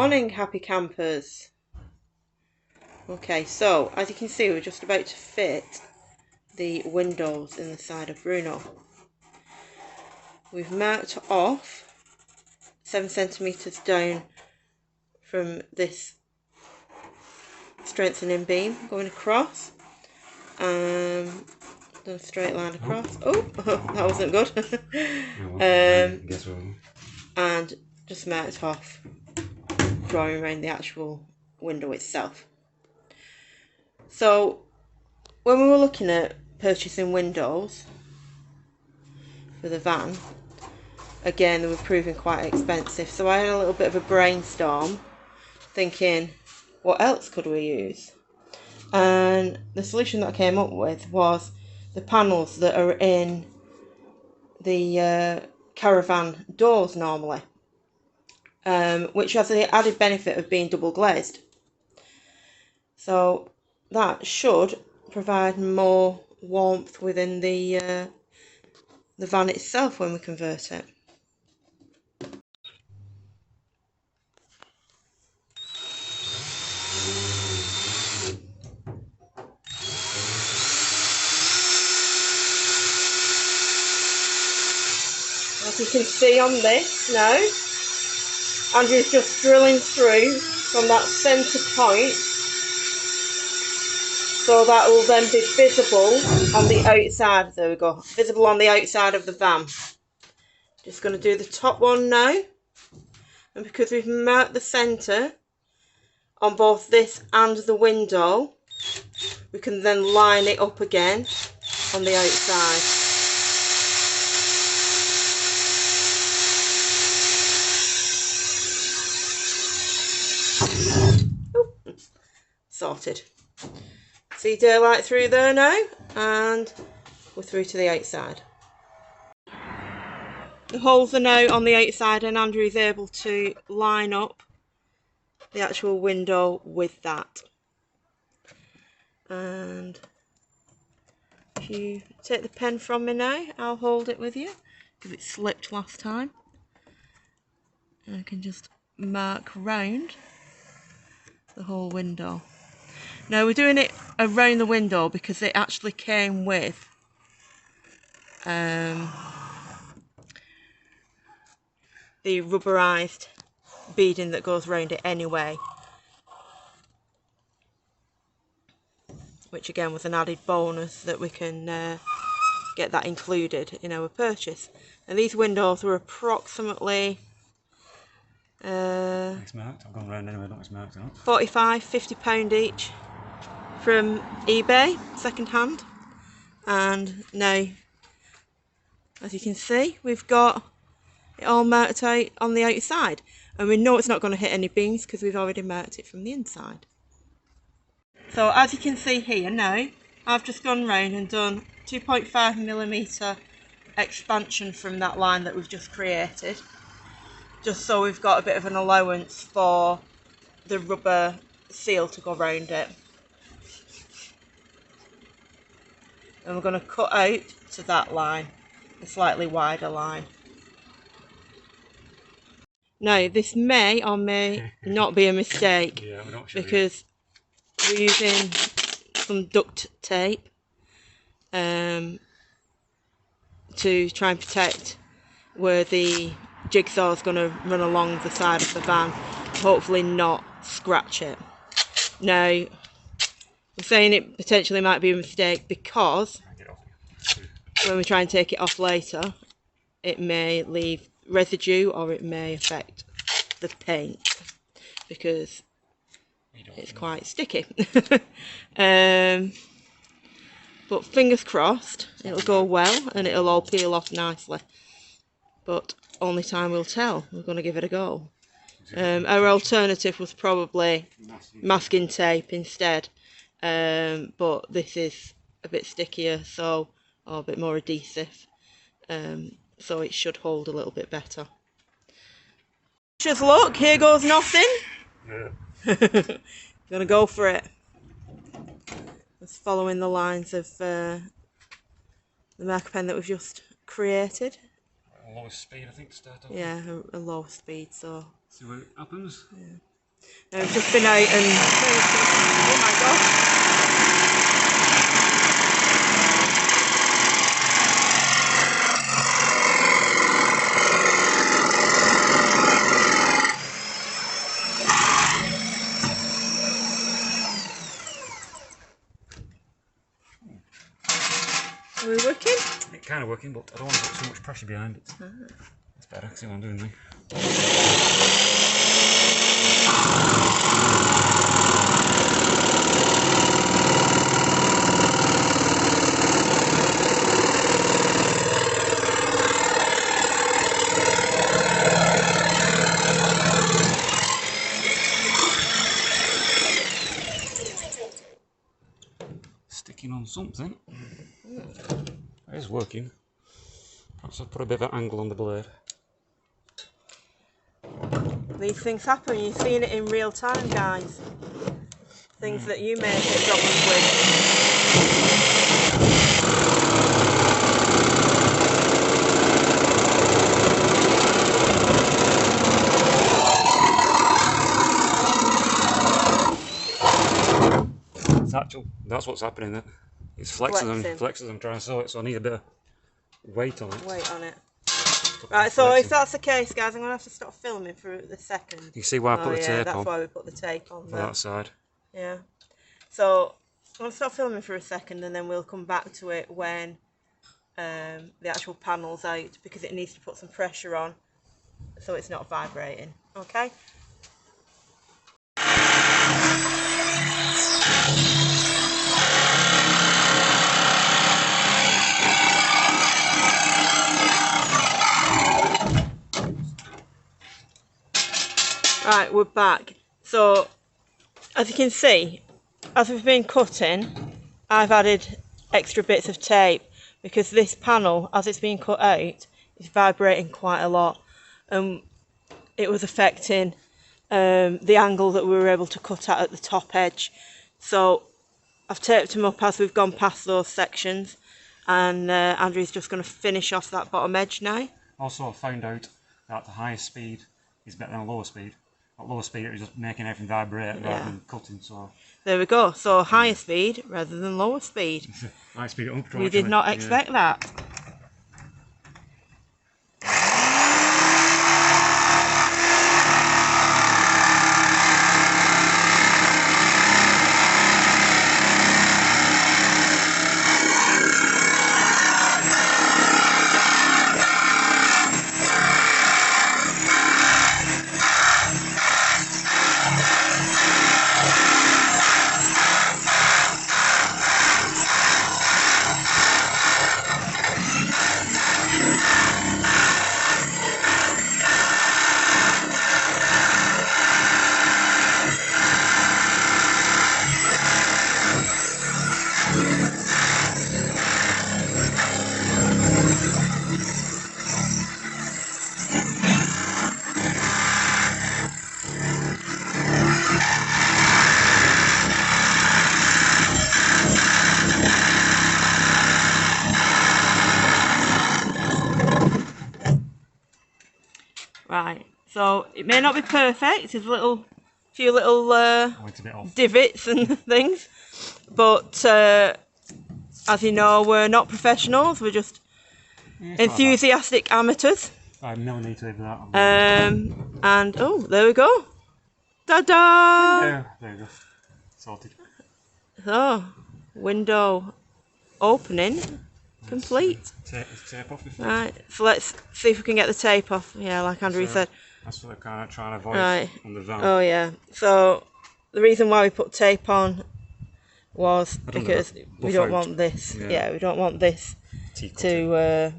morning, happy campers. Okay, so as you can see, we're just about to fit the windows in the side of Bruno. We've marked off 7 centimetres down from this strengthening beam going across. Done a straight line across. Oh, that wasn't good. And just marked off, drawing around the actual window itself. So when we were looking at purchasing windows for the van, again, they were proving quite expensive, so I had a little bit of a brainstorm thinking, what else could we use? And the solution that I came up with was the panels that are in the caravan doors normally, which has the added benefit of being double glazed. So that should provide more warmth within the van itself when we convert it. As you can see on this now, Andrew's just drilling through from that centre point, so that will then be visible on the outside. There we go, visible on the outside of the van. Just going to do the top one now, and because we've marked the centre on both this and the window, we can then line it up again on the outside. Sorted. See daylight through there now, and we're through to the outside. The holes are now on the outside, and Andrew is able to line up the actual window with that. And if you take the pen from me now, I'll hold it with you because it slipped last time. And I can just mark round the whole window. Now we're doing it around the window because it actually came with the rubberized beading that goes around it anyway, which again was an added bonus that we can get that included in our purchase. And these windows were approximately it's marked. I've gone round anyway, it's marked out. £45–50 each from eBay, second hand. And now, as you can see, we've got it all marked out on the outside, and we know it's not going to hit any beams because we've already marked it from the inside. So as you can see here now, I've just gone round and done 2.5mm expansion from that line that we've just created, just so we've got a bit of an allowance for the rubber seal to go round it. And we're going to cut out to that line, a slightly wider line. Now this may or may not be a mistake, yeah, we're not sure because we're using some duct tape to try and protect where the jigsaw is going to run along the side of the van, hopefully not scratch it. Now I'm saying it potentially might be a mistake because when we try and take it off later, it may leave residue or it may affect the paint because it's quite sticky. But fingers crossed it'll go well and it'll all peel off nicely, but only time will tell. We're going to give it a go. Our alternative was probably masking tape instead, but this is a bit stickier, so, or a bit more adhesive, so it should hold a little bit better. Just look, here goes nothing. Yeah. Gonna go for it. Just following the lines of the marker pen that we've just created. A lower speed, I think, to start off. Yeah, a lower speed, so. See what happens. Yeah. Now we've just been out and... Oh my gosh! Are we working? It's kind of working, but I don't want to put too much pressure behind it. It's better, see what I'm doing now. Sticking on something. It is working. Perhaps I'll put a bit of an angle on the blade. These things happen, you're seeing it in real time, guys. Things that you may get problems with. That's what's happening there. It's flexing as I'm trying to sew it, so I need a bit of weight on it. Right, so if that's the case, guys, I'm going to have to stop filming for a second. You see why I put the tape on? That's why we put the tape on there. For that side. Yeah. So I'm going to stop filming for a second and then we'll come back to it when the actual panel's out, because it needs to put some pressure on so it's not vibrating. Okay? Right, we're back. So, as you can see, as we've been cutting, I've added extra bits of tape because this panel, as it's being cut out, is vibrating quite a lot, and it was affecting the angle that we were able to cut at the top edge. So, I've taped them up as we've gone past those sections, and Andrew's just going to finish off that bottom edge now. Also, I found out that the highest speed is better than a lower speed. At lower speed, it was just making everything vibrate rather than cutting. So there we go. So higher speed rather than lower speed. High speed up. We did not expect that. Right, so it may not be perfect, there's a few little divots and things, but as you know, we're not professionals, we're just enthusiastic amateurs. I have no need to do that. And oh, there we go. Ta-da! There you go. Sorted. So, window opening complete. Tape off before. Right, so let's see if we can get the tape off. Yeah, like Andrew said. That's what I'm kind of trying to avoid on the van. Oh yeah. So the reason why we put tape on was because we don't want this. Yeah, we don't want this to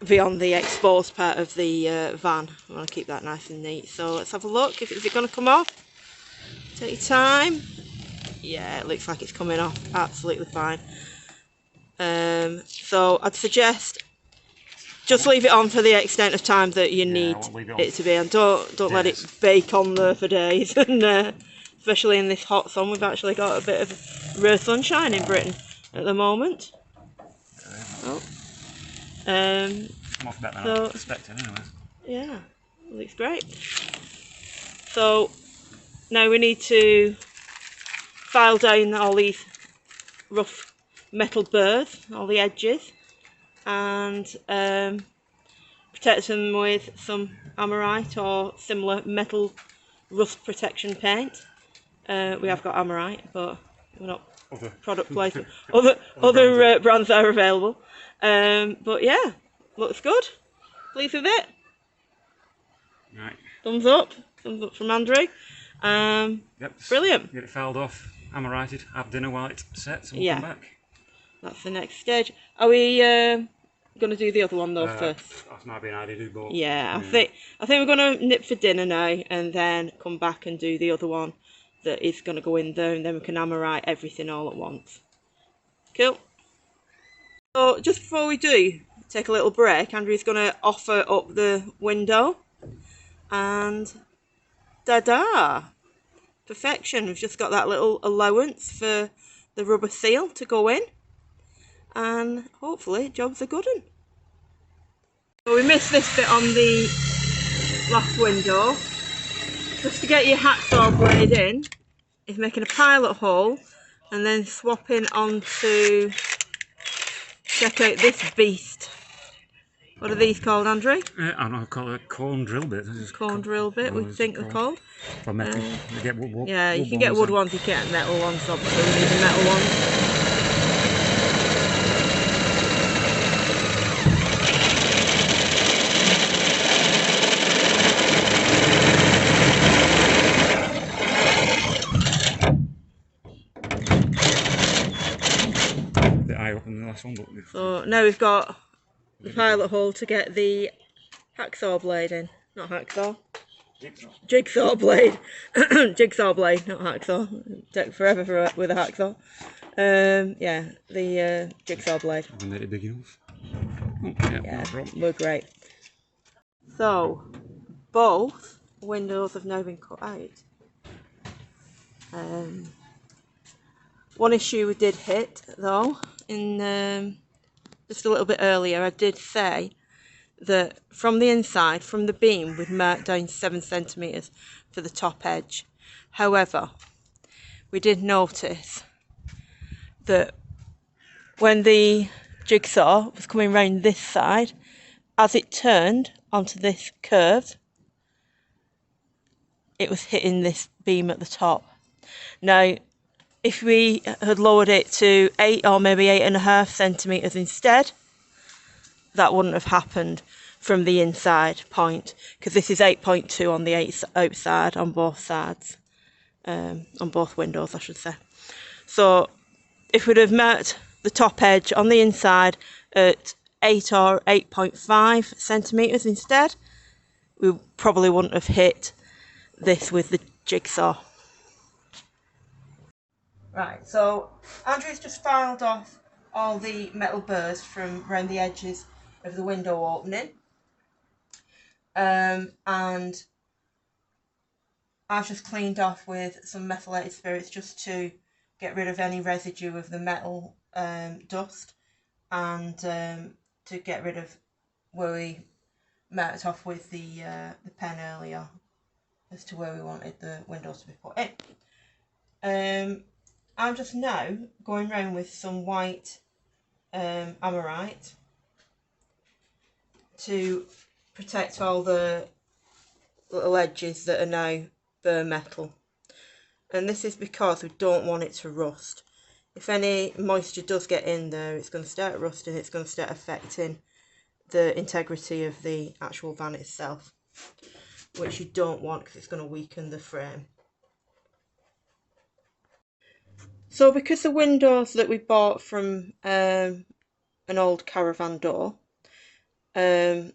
be on the exposed part of the van. I want to keep that nice and neat. So let's have a look. Is it going to come off? Take your time. Yeah, it looks like it's coming off absolutely fine. So I'd suggest just leave it on for the extent of time that you need it to be, and don't let it bake on there for days. And especially in this hot sun, we've actually got a bit of rare sunshine in Britain at the moment. Come off better than I expected, anyway. Yeah, looks great. So now we need to file down all these rough metal burrs, all the edges, and protect them with some Amorite or similar metal rust protection paint. We have got Amorite, but we're not product placement. Other brands that are available. But yeah, looks good. Pleased with it. Right. Thumbs up from Andrew. Yep. Brilliant. Get it filed off, Amorited, have dinner while it's set, and we'll come back. That's the next stage. Are we going to do the other one though first? That might be an idea to do both. Yeah, I think we're going to nip for dinner now and then come back and do the other one that is going to go in there, and then we can Amorite everything all at once. Cool. So just before we do take a little break, Andrew's going to offer up the window, and da-da! Perfection. We've just got that little allowance for the rubber seal to go in, and hopefully job's a good one. So we missed this bit on the last window. Just to get your hacksaw blade in is making a pilot hole and then swapping onto, check out this beast. What are these called, Andrew? I don't know, I call it a cone drill bit. Cone drill bit, we think they're called. For metal. You get wood, yeah, you can get wood ones, you can get metal ones, obviously we need the metal ones. So now we've got the pilot hole to get the hacksaw blade in. Not hacksaw. Jigsaw blade. Jigsaw blade, not hacksaw. Take forever with a hacksaw. Yeah, the jigsaw blade. Have we made it big enough? Yeah, we're great. So, both windows have now been cut out. One issue we did hit though, in just a little bit earlier, I did say that from the inside, from the beam, we'd marked down 7 centimetres for the top edge. However, we did notice that when the jigsaw was coming round this side, as it turned onto this curve, it was hitting this beam at the top. Now, if we had lowered it to 8 or maybe 8.5 centimetres instead, that wouldn't have happened from the inside point, because this is 8.2 on the outside on both sides, on both windows I should say. So if we'd have marked the top edge on the inside at 8 or 8.5 centimetres instead, we probably wouldn't have hit this with the jigsaw. Right, so Andrew's just filed off all the metal burrs from around the edges of the window opening, and I've just cleaned off with some methylated spirits just to get rid of any residue of the metal dust, and to get rid of where we marked off with the pen earlier as to where we wanted the windows to be put in. I'm just now going round with some white Amorite to protect all the little edges that are now bare metal. And this is because we don't want it to rust. If any moisture does get in there, it's going to start rusting, it's going to start affecting the integrity of the actual van itself, which you don't want because it's going to weaken the frame. So because the windows that we bought from an old caravan door from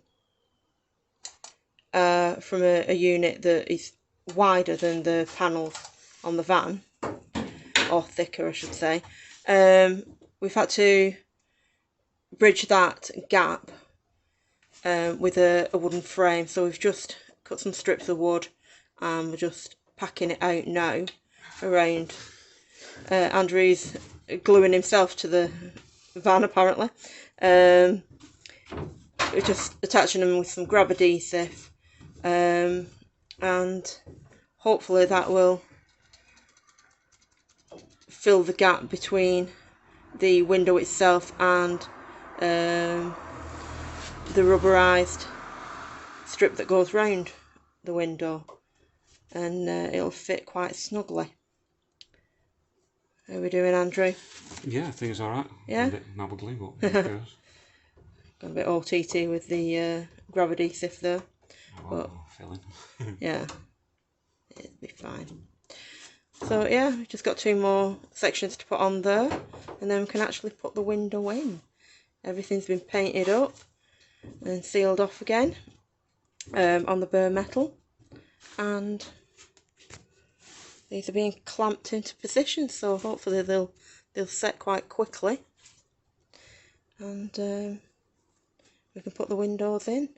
a unit that is wider than the panels on the van, or thicker I should say, we've had to bridge that gap with a wooden frame. So we've just cut some strips of wood and we're just packing it out now around. Andrew's gluing himself to the van apparently. We're just attaching them with some grab adhesive, and hopefully that will fill the gap between the window itself and the rubberized strip that goes round the window, and it'll fit quite snugly. How are we doing, Andrew? Yeah, I think it's alright. Yeah? A bit mabblegly, but it goes. Got a bit OTT with the grab adhesive there. But filling. yeah, it'll be fine. So yeah, we've just got 2 more sections to put on there, and then we can actually put the window in. Everything's been painted up and sealed off again on the bare metal, and these are being clamped into position, so hopefully they'll set quite quickly, and we can put the windows in.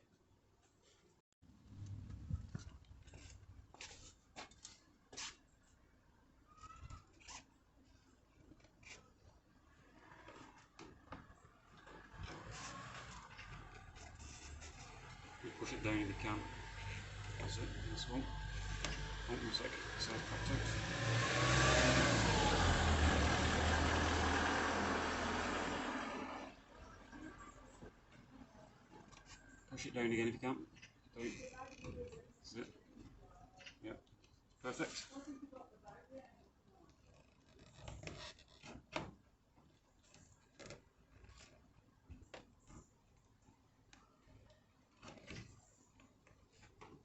Push it down if you can. That's it, this one. Oh, 1 sec, side popped out. Push it down again if you can. Down. That's it. Yep, perfect.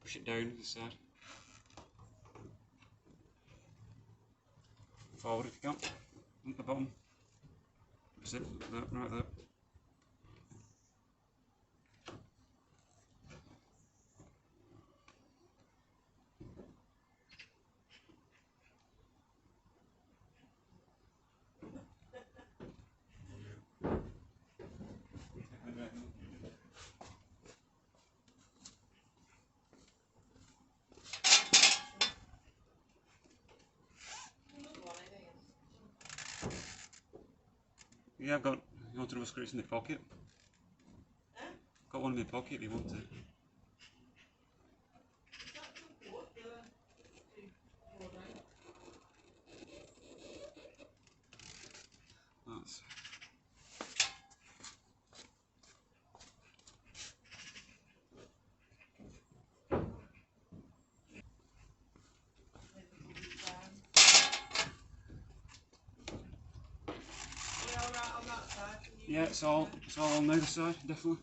Push it down this side. Forward if you can. At the bottom. That's it, that, right there. Yeah, I've got, you want to rubber screws in the pocket? Got one in my pocket if you want to. That's... Yeah, it's all on the other side, definitely.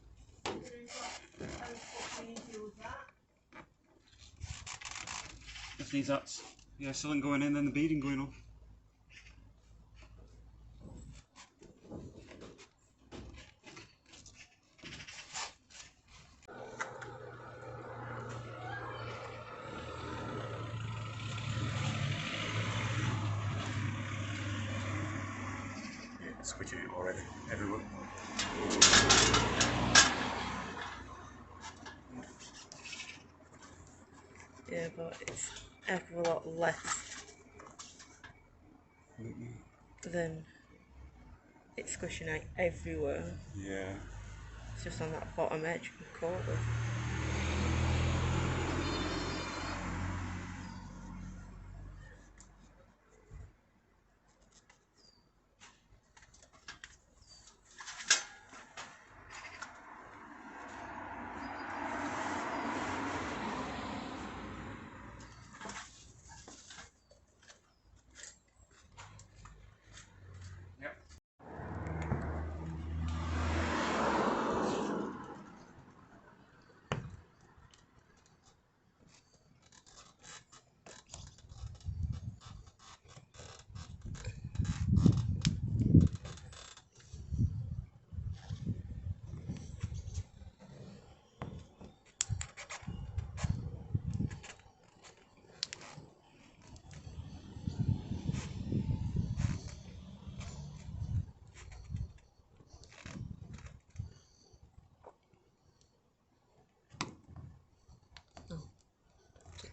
If these that's, yeah, silicone going in, then the beading going off. Switching it already, everywhere. Yeah, but it's a heck of a lot less than it's squishing out everywhere. Yeah. It's just on that bottom edge you can caught with. Yep.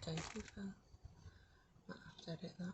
Down too far. Might have to edit that.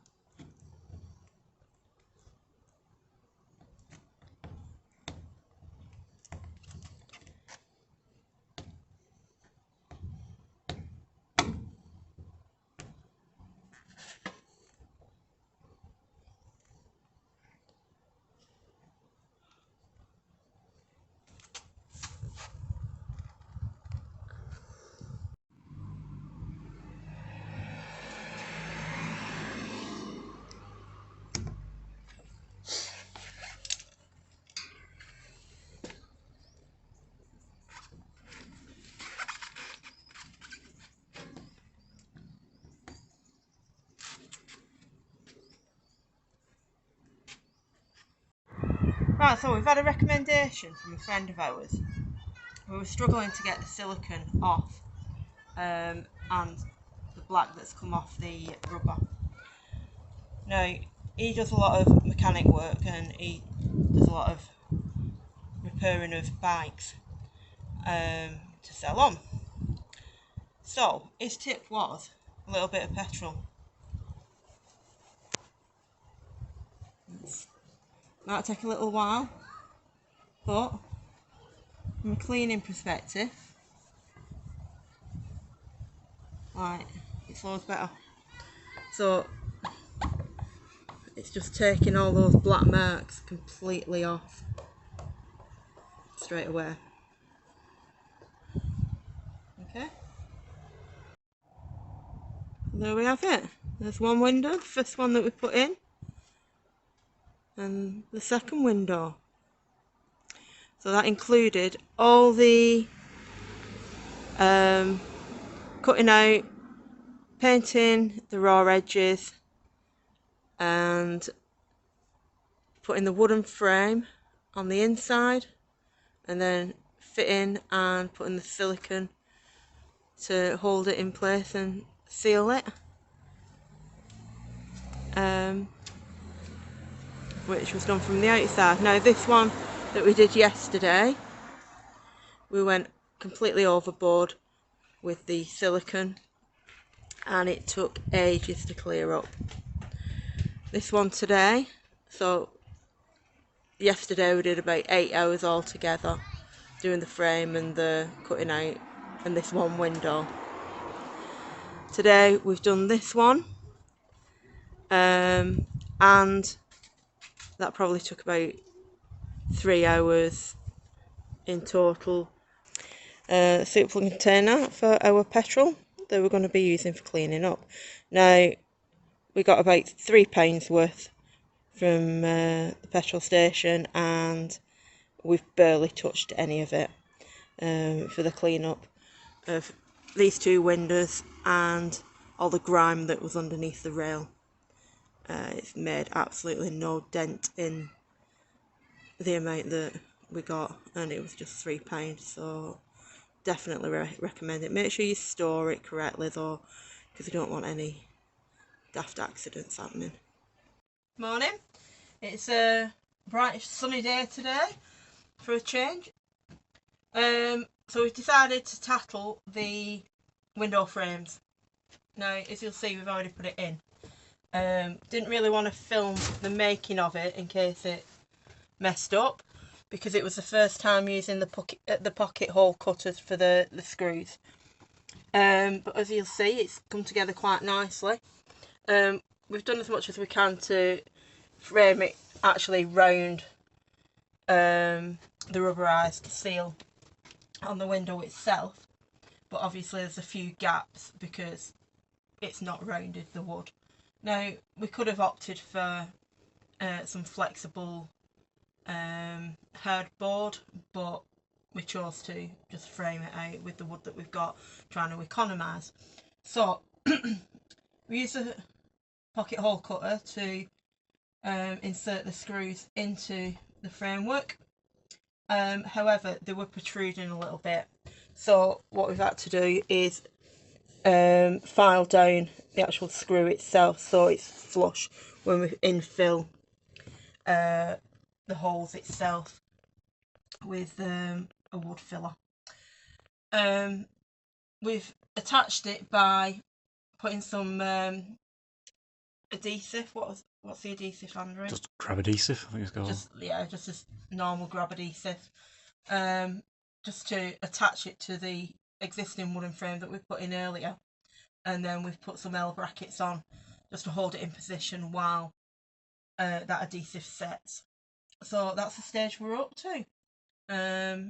Right, so we've had a recommendation from a friend of ours. We were struggling to get the silicone off and the black that's come off the rubber. Now, he does a lot of mechanic work and he does a lot of repairing of bikes to sell on. So, his tip was a little bit of petrol. Might take a little while, but from a cleaning perspective, like, it's loads better. So it's just taking all those black marks completely off straight away. Okay, there we have it. There's one window, the first one that we put in, and the second window. So that included all the cutting out, painting the raw edges, and putting the wooden frame on the inside, and then fitting and putting the silicone to hold it in place and seal it, which was done from the outside. Now this one that we did yesterday, we went completely overboard with the silicone and it took ages to clear up. This one today, so yesterday we did about 8 hours altogether doing the frame and the cutting out and this one window. Today we've done this one, and that probably took about 3 hours in total. Suitable container for our petrol that we're going to be using for cleaning up. Now we got about £3 worth from the petrol station and we've barely touched any of it for the clean up of these two windows and all the grime that was underneath the rail. It's made absolutely no dent in the amount that we got, and it was just £3, so definitely recommend it. Make sure you store it correctly though, because you don't want any daft accidents happening. Morning, it's a bright sunny day today for a change. So we've decided to tackle the window frames. Now as you'll see, we've already put it in. Didn't really want to film the making of it in case it messed up, because it was the first time using the pocket hole cutters for the screws. But as you'll see, it's come together quite nicely. We've done as much as we can to frame it actually round the rubberized seal on the window itself, but obviously there's a few gaps because it's not rounded, the wood. Now we could have opted for some flexible hardboard, but we chose to just frame it out with the wood that we've got, trying to economise. So we use a pocket hole cutter to insert the screws into the framework. However, they were protruding a little bit, so what we've had to do is file down the actual screw itself so it's flush when we infill the holes itself with a wood filler. We've attached it by putting some adhesive. What's the adhesive, Andrew? Just grab adhesive, I think it's called. Just this normal grab adhesive. Just to attach it to the existing wooden frame that we put in earlier, and then we've put some L brackets on just to hold it in position while that adhesive sets. So that's the stage we're up to.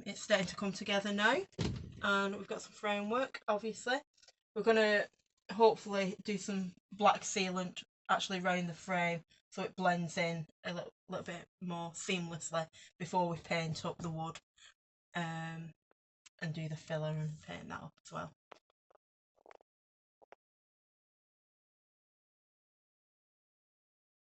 It's starting to come together now, and we've got some framework. Obviously we're going to hopefully do some black sealant actually around the frame so it blends in a little bit more seamlessly before we paint up the wood, and do the filler and paint that up as well.